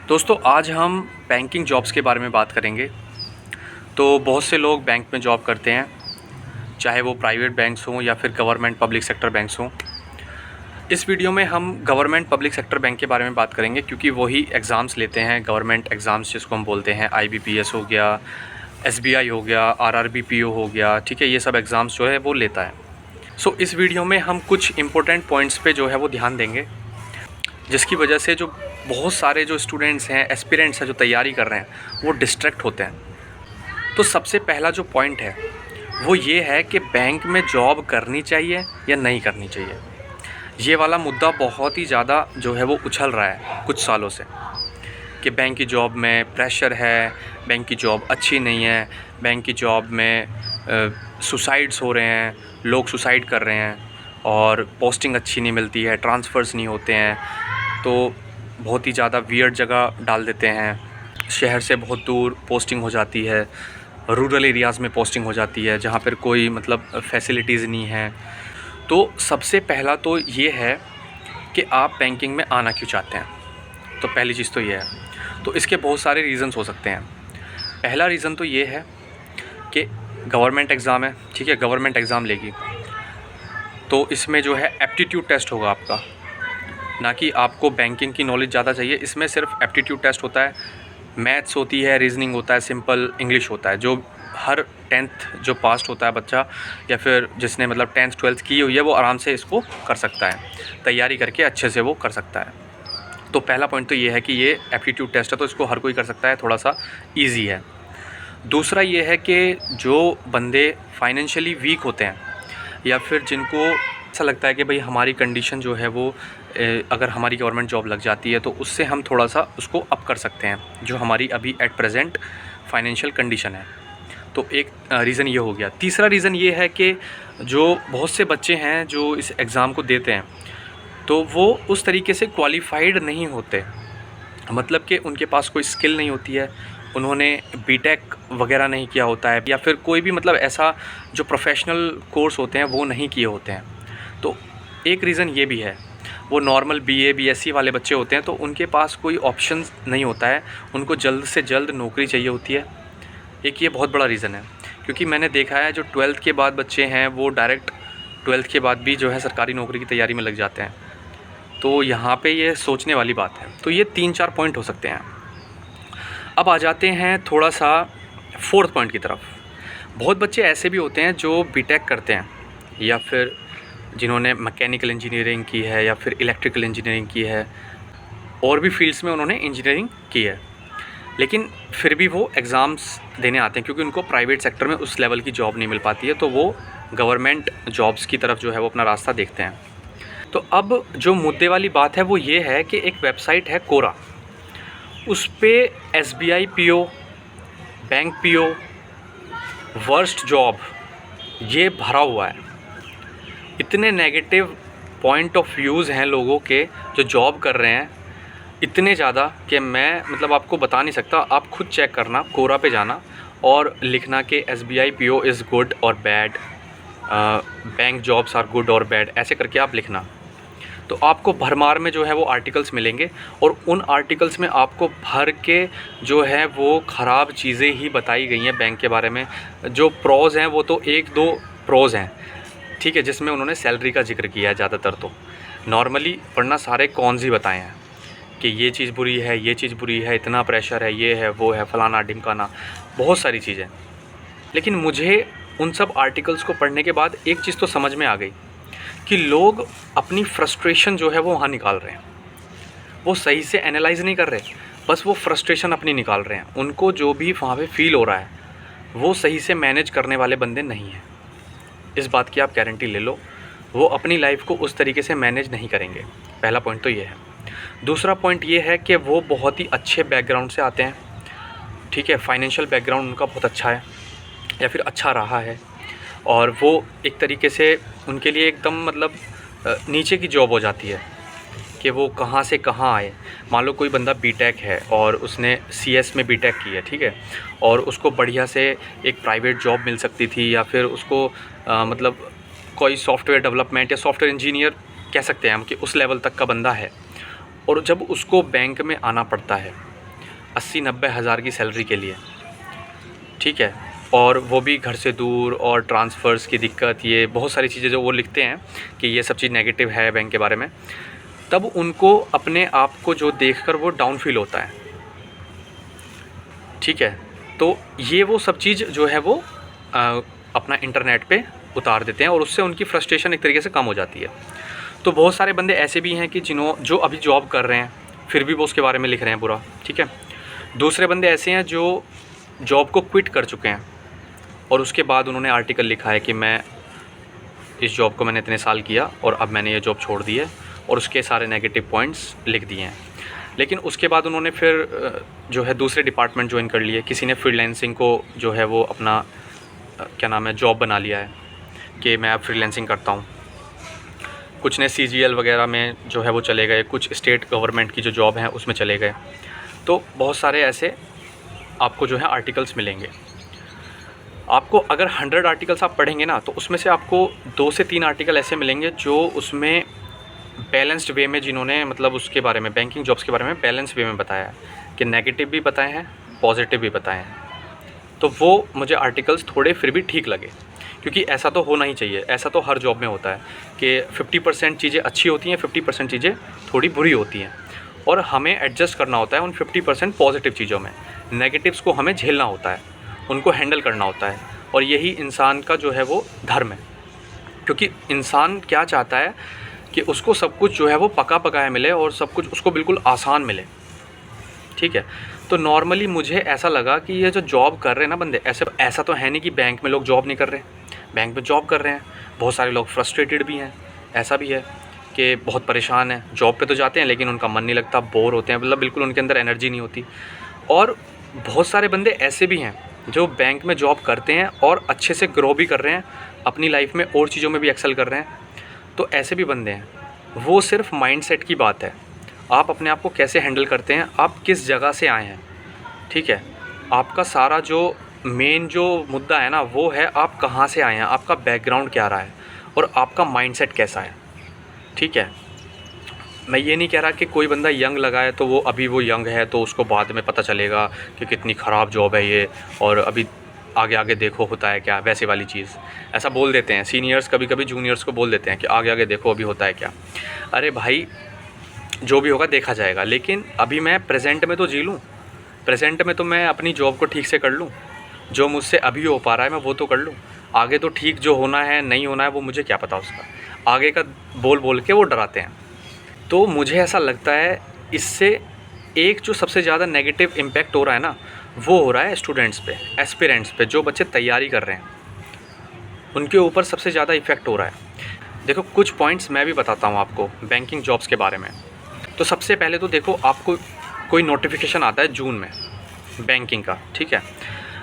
दोस्तों आज हम बैंकिंग जॉब्स के बारे में बात करेंगे। तो बहुत से लोग बैंक में जॉब करते हैं, चाहे वो प्राइवेट बैंक्स हों या फिर गवर्नमेंट पब्लिक सेक्टर बैंक्स हों। इस वीडियो में हम गवर्नमेंट पब्लिक सेक्टर बैंक के बारे में बात करेंगे, क्योंकि वही एग्ज़ाम्स लेते हैं, गवर्नमेंट एग्ज़ाम्स जिसको हम बोलते हैं। IBPS हो गया, SBI हो गया, RRBPO हो गया, ठीक है, ये सब एग्ज़ाम्स जो है वो लेता है। सो इस वीडियो में हम कुछ इंपॉर्टेंट पॉइंट्स पे जो है वो ध्यान देंगे, जिसकी वजह से जो बहुत सारे जो स्टूडेंट्स हैं, एस्पिरेंट्स हैं जो तैयारी कर रहे हैं, वो डिस्ट्रैक्ट होते हैं। तो सबसे पहला जो पॉइंट है वो ये है कि बैंक में जॉब करनी चाहिए या नहीं करनी चाहिए। ये वाला मुद्दा बहुत ही ज़्यादा जो है वो उछल रहा है कुछ सालों से, कि बैंक की जॉब में प्रेशर है, बैंक की जॉब अच्छी नहीं है, बैंक की जॉब में सुसाइड्स हो रहे हैं, लोग सुसाइड कर रहे हैं, और पोस्टिंग अच्छी नहीं मिलती है, ट्रांसफ़र्स नहीं होते हैं, तो बहुत ही ज़्यादा वियर्ड जगह डाल देते हैं, शहर से बहुत दूर पोस्टिंग हो जाती है, रूरल एरियाज़ में पोस्टिंग हो जाती है जहाँ पर कोई मतलब फैसिलिटीज़ नहीं है। तो सबसे पहला तो ये है कि आप बैंकिंग में आना क्यों चाहते हैं। तो पहली चीज़ तो ये है। तो इसके बहुत सारे रीज़न्स हो सकते हैं। पहला रीज़न तो ये है कि गवर्नमेंट एग्ज़ाम है, ठीक है, गवर्नमेंट एग्ज़ाम लेगी तो इसमें जो है एप्टीट्यूड टेस्ट होगा आपका, ना कि आपको बैंकिंग की नॉलेज ज़्यादा चाहिए। इसमें सिर्फ एप्टीट्यूड टेस्ट होता है, मैथ्स होती है, रीजनिंग होता है, सिंपल इंग्लिश होता है। जो हर 10th जो पास होता है बच्चा, या फिर जिसने मतलब 10th 12th की हुई है, वो आराम से इसको कर सकता है, तैयारी करके अच्छे से वो कर सकता है। तो पहला पॉइंट तो ये है कि ये एप्टीट्यूड टेस्ट है, तो इसको हर कोई कर सकता है, थोड़ा सा ईजी है। दूसरा ये है कि जो बंदे फाइनेंशियली वीक होते हैं, या फिर जिनको ऐसा लगता है कि भाई हमारी कंडीशन जो है वो अगर हमारी गवर्नमेंट जॉब लग जाती है तो उससे हम थोड़ा सा उसको अप कर सकते हैं, जो हमारी अभी एट प्रेजेंट फाइनेंशियल कंडीशन है। तो एक रीज़न ये हो गया। तीसरा रीज़न ये है कि जो बहुत से बच्चे हैं जो इस एग्ज़ाम को देते हैं, तो वो उस तरीके से क्वालिफाइड नहीं होते, मतलब कि उनके पास कोई स्किल नहीं होती है, उन्होंने बीटेक वगैरह नहीं किया होता है, या फिर कोई भी मतलब ऐसा जो प्रोफेशनल कोर्स होते हैं वो नहीं किए होते हैं। तो एक रीज़न ये भी है। वो नॉर्मल BA BSc वाले बच्चे होते हैं, तो उनके पास कोई ऑप्शन नहीं होता है, उनको जल्द से जल्द नौकरी चाहिए होती है। एक ये बहुत बड़ा रीज़न है, क्योंकि मैंने देखा है जो 12th के बाद बच्चे हैं वो डायरेक्ट 12th के बाद भी जो है सरकारी नौकरी की तैयारी में लग जाते हैं। तो यहाँ पे ये सोचने वाली बात है। तो ये 3-4 पॉइंट हो सकते हैं। अब आ जाते हैं थोड़ा सा 4th पॉइंट की तरफ। बहुत बच्चे ऐसे भी होते हैं जो बीटेक करते हैं, या फिर जिन्होंने मैकेनिकल इंजीनियरिंग की है, या फिर इलेक्ट्रिकल इंजीनियरिंग की है, और भी फील्ड्स में उन्होंने इंजीनियरिंग की है, लेकिन फिर भी वो एग्ज़ाम्स देने आते हैं, क्योंकि उनको प्राइवेट सेक्टर में उस लेवल की जॉब नहीं मिल पाती है, तो वो गवर्नमेंट जॉब्स की तरफ जो है वो अपना रास्ता देखते हैं। तो अब जो मुद्दे वाली बात है वो ये है कि एक वेबसाइट है कोरा, उस पर SBI PO, bank PO, worst job, ये भरा हुआ है। इतने नेगेटिव पॉइंट ऑफ व्यूज़ हैं लोगों के जो जॉब कर रहे हैं, इतने ज़्यादा कि मैं मतलब आपको बता नहीं सकता। आप खुद चेक करना, कोरा पे जाना और लिखना कि SBI PO इज़ गुड और bad, bank jobs are good और बैड, ऐसे करके आप लिखना। तो आपको भरमार में जो है वो आर्टिकल्स मिलेंगे, और उन आर्टिकल्स में आपको भर के जो है वो ख़राब चीज़ें ही बताई गई हैं बैंक के बारे में। जो प्रोज़ हैं वो तो 1-2 प्रोज़ हैं, ठीक है, जिसमें उन्होंने सैलरी का जिक्र किया है ज़्यादातर। तो नॉर्मली वरना सारे कॉन्स ही बताए हैं कि ये चीज़ बुरी है, ये चीज़ बुरी है, इतना प्रेशर है, ये है, वो है, फ़लाना ढिमकाना, बहुत सारी चीज़ें। लेकिन मुझे उन सब आर्टिकल्स को पढ़ने के बाद एक चीज़ तो समझ में आ गई कि लोग अपनी फ्रस्ट्रेशन जो है वो वहाँ निकाल रहे हैं। वो सही से एनालाइज़ नहीं कर रहे, बस वो फ्रस्ट्रेशन अपनी निकाल रहे हैं। उनको जो भी वहाँ पे फ़ील हो रहा है वो सही से मैनेज करने वाले बंदे नहीं हैं। इस बात की आप गारंटी ले लो, वो अपनी लाइफ को उस तरीके से मैनेज नहीं करेंगे। पहला पॉइंट तो ये है। दूसरा पॉइंट ये है कि वो बहुत ही अच्छे बैकग्राउंड से आते हैं, ठीक है, फाइनेंशियल बैकग्राउंड उनका बहुत अच्छा है, या फिर अच्छा रहा है, और वो एक तरीके से उनके लिए एकदम मतलब नीचे की जॉब हो जाती है कि वो कहाँ से कहाँ आए। मान लो कोई बंदा बीटेक है और उसने CS में बीटेक की है, ठीक है, और उसको बढ़िया से एक प्राइवेट जॉब मिल सकती थी, या फिर उसको मतलब कोई सॉफ्टवेयर डेवलपमेंट या सॉफ्टवेयर इंजीनियर कह सकते हैं हम कि उस लेवल तक का बंदा है, और जब उसको बैंक में आना पड़ता है 80-90 हज़ार की सैलरी के लिए, ठीक है, और वो भी घर से दूर और ट्रांसफ़र्स की दिक्कत, ये बहुत सारी चीज़ें जो वो लिखते हैं कि ये सब चीज़ नेगेटिव है बैंक के बारे में, तब उनको अपने आप को जो देखकर वो डाउन फील होता है, ठीक है। तो ये वो सब चीज़ जो है वो अपना इंटरनेट पे उतार देते हैं और उससे उनकी फ्रस्ट्रेशन एक तरीके से कम हो जाती है। तो बहुत सारे बंदे ऐसे भी हैं कि जो अभी जॉब कर रहे हैं फिर भी वो उसके बारे में लिख रहे हैं बुरा, ठीक है। दूसरे बंदे ऐसे हैं जो जॉब को क्विट कर चुके हैं और उसके बाद उन्होंने आर्टिकल लिखा है कि मैं इस जॉब को मैंने इतने साल किया और अब मैंने ये जॉब छोड़ दी है, और उसके सारे नेगेटिव पॉइंट्स लिख दिए हैं। लेकिन उसके बाद उन्होंने फिर जो है दूसरे डिपार्टमेंट ज्वाइन कर लिए। किसी ने फ्रीलांसिंग को जो है वो अपना क्या नाम है जॉब बना लिया है कि मैं अब फ्रीलांसिंग करता हूँ। कुछ ने CGL वगैरह में जो है वो चले गए, कुछ स्टेट गवर्नमेंट की जो जॉब है उसमें चले गए। तो बहुत सारे ऐसे आपको जो है आर्टिकल्स मिलेंगे। आपको अगर 100 आर्टिकल्स आप पढ़ेंगे ना, तो उसमें से आपको 2 से 3 आर्टिकल ऐसे मिलेंगे जो उसमें बैलेंस्ड वे में, जिन्होंने मतलब उसके बारे में, बैंकिंग जॉब्स के बारे में बैलेंस वे में बताया है कि नेगेटिव भी बताए हैं, पॉजिटिव भी बताए हैं। तो वो मुझे आर्टिकल्स थोड़े फिर भी ठीक लगे, क्योंकि ऐसा तो होना ही चाहिए। ऐसा तो हर जॉब में होता है कि 50% चीज़ें अच्छी होती हैं, 50% चीज़ें थोड़ी बुरी होती हैं, और हमें एडजस्ट करना होता है उन 50% पॉजिटिव चीज़ों में। नेगेटिव्स को हमें झेलना होता है, उनको हैंडल करना होता है, और यही इंसान का जो है वो धर्म है। क्योंकि इंसान क्या चाहता है कि उसको सब कुछ जो है वो पका पकाया मिले और सब कुछ उसको बिल्कुल आसान मिले, ठीक है। तो नॉर्मली मुझे ऐसा लगा कि ये जो जॉब कर रहे हैं ना बंदे, ऐसा तो है नहीं कि बैंक में लोग जॉब नहीं कर रहे, बैंक में जॉब कर रहे हैं। बहुत सारे लोग फ्रस्ट्रेटेड भी हैं, ऐसा भी है कि बहुत परेशान हैं, जॉब पे तो जाते हैं लेकिन उनका मन नहीं लगता, बोर होते हैं, मतलब बिल्कुल उनके अंदर एनर्जी नहीं होती। और बहुत सारे बंदे ऐसे भी हैं जो बैंक में जॉब करते हैं और अच्छे से ग्रो भी कर रहे हैं अपनी लाइफ में, और चीज़ों में भी एक्सेल कर रहे हैं। तो ऐसे भी बंदे हैं। वो सिर्फ माइंडसेट की बात है, आप अपने आप को कैसे हैंडल करते हैं, आप किस जगह से आए हैं, ठीक है। आपका सारा जो मेन जो मुद्दा है ना, वो है आप कहाँ से आए हैं, आपका बैकग्राउंड क्या रहा है और आपका माइंडसेट कैसा है, ठीक है। मैं ये नहीं कह रहा कि कोई बंदा यंग लगा है तो वो अभी वो यंग है तो उसको बाद में पता चलेगा कि कितनी ख़राब जॉब है ये, और अभी आगे आगे देखो होता है क्या, वैसे वाली चीज़। ऐसा बोल देते हैं सीनियर्स, कभी कभी जूनियर्स को बोल देते हैं कि आगे आगे देखो अभी होता है क्या। अरे भाई, जो भी होगा देखा जाएगा, लेकिन अभी मैं प्रेजेंट में तो जी लूँ। प्रेजेंट में तो मैं अपनी जॉब को ठीक से कर लूँ, जो मुझसे अभी हो पा रहा है मैं वो तो कर लूँ। आगे तो ठीक जो होना है नहीं होना है वो मुझे क्या पता उसका, आगे का बोल बोल के वो डराते हैं। तो मुझे ऐसा लगता है इससे एक जो सबसे ज़्यादा नेगेटिव इम्पैक्ट हो रहा है ना, वो हो रहा है स्टूडेंट्स पे, एस्पिरेंट्स पे, जो बच्चे तैयारी कर रहे हैं उनके ऊपर सबसे ज़्यादा इफ़ेक्ट हो रहा है। देखो कुछ पॉइंट्स मैं भी बताता हूँ आपको बैंकिंग जॉब्स के बारे में। तो सबसे पहले तो देखो, आपको कोई नोटिफिकेशन आता है जून में बैंकिंग का, ठीक है।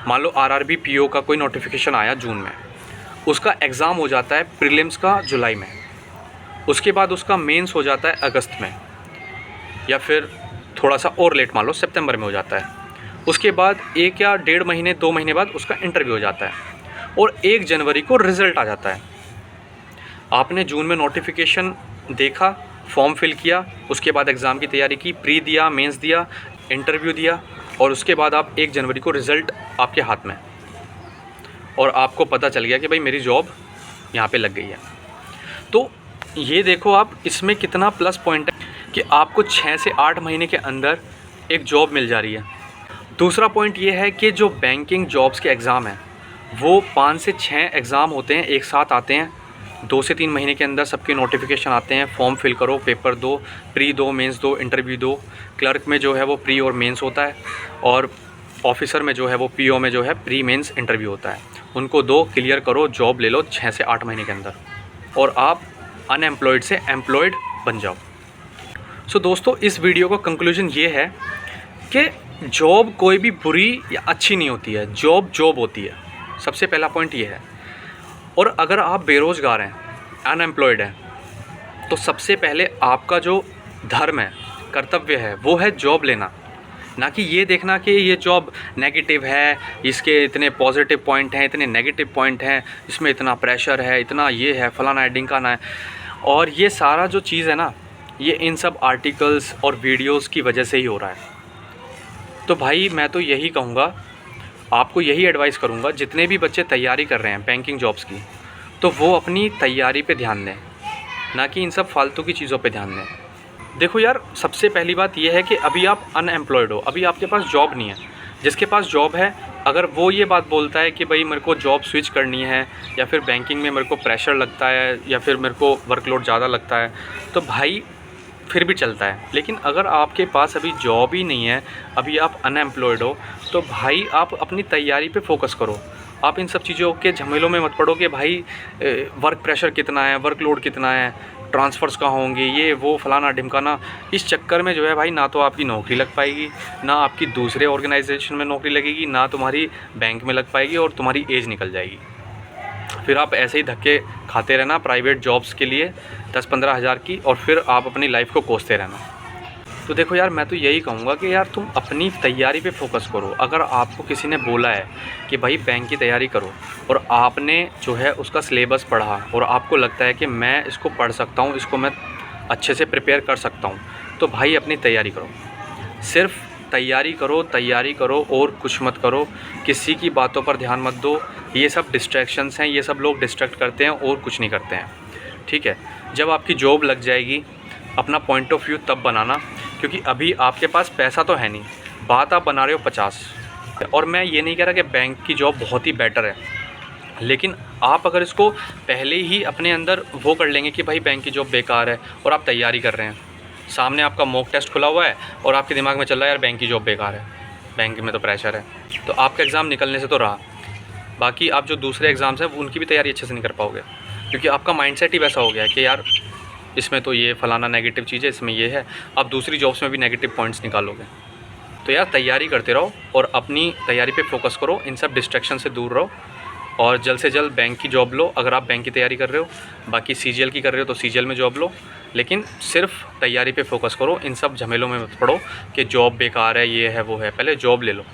मान लो RRB PO का कोई नोटिफिकेशन आया जून में, उसका एग्ज़ाम हो जाता है प्रीलिम्स का जुलाई में, उसके बाद उसका मेंस हो जाता है अगस्त में, या फिर थोड़ा सा और लेट मान लो सितंबर में हो जाता है। उसके बाद 1 या 1.5 महीने 2 महीने बाद उसका इंटरव्यू हो जाता है, और 1 जनवरी को रिज़ल्ट आ जाता है। आपने जून में नोटिफिकेशन देखा, फॉर्म फिल किया, उसके बाद एग्ज़ाम की तैयारी की, प्री दिया, मेंस दिया, इंटरव्यू दिया, और उसके बाद आप 1 जनवरी को रिज़ल्ट आपके हाथ में, और आपको पता चल गया कि भाई मेरी जॉब यहाँ पे लग गई है। तो ये देखो आप, इसमें कितना प्लस पॉइंट है कि आपको 6 से 8 महीने के अंदर एक जॉब मिल जा रही है। दूसरा पॉइंट ये है कि जो बैंकिंग जॉब्स के एग्ज़ाम हैं वो 5 से 6 एग्ज़ाम होते हैं, एक साथ आते हैं। 2 से 3 महीने के अंदर सबके नोटिफिकेशन आते हैं, फॉर्म फिल करो, पेपर दो, प्री दो, मेंस दो, इंटरव्यू दो। क्लर्क में जो है वो प्री और मेंस होता है, और ऑफिसर में जो है वो PO में जो है प्री मेंस इंटरव्यू होता है। उनको दो, क्लियर करो, जॉब ले लो 6 से 8 महीने के अंदर, और आप अनएम्प्लॉयड से एम्प्लॉयड बन जाओ। सो दोस्तों, इस वीडियो का कंक्लूजन ये है कि जॉब कोई भी बुरी या अच्छी नहीं होती है, जॉब जॉब होती है। सबसे पहला पॉइंट ये है। और अगर आप बेरोज़गार हैं, अनएम्प्लॉयड हैं, तो सबसे पहले आपका जो धर्म है, कर्तव्य है, वो है जॉब लेना। ना कि ये देखना कि ये जॉब नेगेटिव है, इसके इतने पॉजिटिव पॉइंट हैं, इतने नेगेटिव पॉइंट हैं, इसमें इतना प्रेशर है, इतना ये है, फलाना है, ढिंकाना है। और ये सारा जो चीज़ है ना, ये इन सब आर्टिकल्स और वीडियोस की वजह से ही हो रहा है। तो भाई मैं तो यही कहूँगा, आपको यही एडवाइस करूँगा, जितने भी बच्चे तैयारी कर रहे हैं बैंकिंग जॉब्स की, तो वो अपनी तैयारी पे ध्यान दें, ना कि इन सब फालतू की चीज़ों पे ध्यान दें। देखो यार, सबसे पहली बात ये है कि अभी आप अनएम्प्लॉयड हो, अभी आपके पास जॉब नहीं है। जिसके पास जॉब है, अगर वो ये बात बोलता है कि भाई मेरे को जॉब स्विच करनी है, या फिर बैंकिंग में मेरे को प्रेशर लगता है, या फिर मेरे को वर्कलोड ज़्यादा लगता है, तो भाई फिर भी चलता है। लेकिन अगर आपके पास अभी जॉब ही नहीं है, अभी आप अनएम्प्लॉयड हो, तो भाई आप अपनी तैयारी पे फोकस करो। आप इन सब चीज़ों के झमेलों में मत पड़ो कि भाई वर्क प्रेशर कितना है, वर्कलोड कितना है, ट्रांसफ़र्स कहाँ होंगे, ये वो फलाना ढिमकाना। इस चक्कर में जो है भाई, ना तो आपकी नौकरी लग पाएगी, ना आपकी दूसरे ऑर्गेनाइजेशन में नौकरी लगेगी, ना तुम्हारी बैंक में लग पाएगी, और तुम्हारी एज निकल जाएगी। फिर आप ऐसे ही धक्के खाते रहना प्राइवेट जॉब्स के लिए 10-15 हज़ार की, और फिर आप अपनी लाइफ को कोसते रहना। तो देखो यार, मैं तो यही कहूँगा कि यार तुम अपनी तैयारी पे फोकस करो। अगर आपको किसी ने बोला है कि भाई बैंक की तैयारी करो, और आपने जो है उसका सिलेबस पढ़ा, और आपको लगता है कि मैं इसको पढ़ सकता हूँ, इसको मैं अच्छे से प्रिपेयर कर सकता हूँ, तो भाई अपनी तैयारी करो। सिर्फ तैयारी करो, तैयारी करो, और कुछ मत करो। किसी की बातों पर ध्यान मत दो। ये सब डिस्ट्रैक्शंस हैं, ये सब लोग डिस्ट्रैक्ट करते हैं और कुछ नहीं करते हैं। ठीक है, जब आपकी जॉब लग जाएगी, अपना पॉइंट ऑफ व्यू तब बनाना, क्योंकि अभी आपके पास पैसा तो है नहीं, बात आप बना रहे हो 50। और मैं ये नहीं कह रहा कि बैंक की जॉब बहुत ही बेटर है, लेकिन आप अगर इसको पहले ही अपने अंदर वो कर लेंगे कि भाई बैंक की जॉब बेकार है, और आप तैयारी कर रहे हैं, सामने आपका मॉक टेस्ट खुला हुआ है, और आपके दिमाग में चल रहा है यार बैंक की जॉब बेकार है, बैंक में तो प्रेशर है, तो आपका एग्ज़ाम निकलने से तो रहा, बाकी आप जो दूसरे एग्ज़ाम्स हैं उनकी भी तैयारी अच्छे से नहीं कर पाओगे, क्योंकि आपका माइंडसेट ही वैसा हो गया है कि यार इसमें तो ये फ़लाना नेगेटिव चीज़ है, इसमें ये है। आप दूसरी जॉब्स में भी नेगेटिव पॉइंट्स निकालोगे। तो यार तैयारी करते रहो, और अपनी तैयारी पे फोकस करो, इन सब डिस्ट्रैक्शन से दूर रहो, और जल्द से जल्द बैंक की जॉब लो अगर आप बैंक की तैयारी कर रहे हो। बाकी सीजीएल की कर रहे हो तो सीजीएल में जॉब लो, लेकिन सिर्फ तैयारी पे फोकस करो। इन सब झमेलों में मत पड़ो कि जॉब बेकार है, ये है, वो है। पहले जॉब ले लो।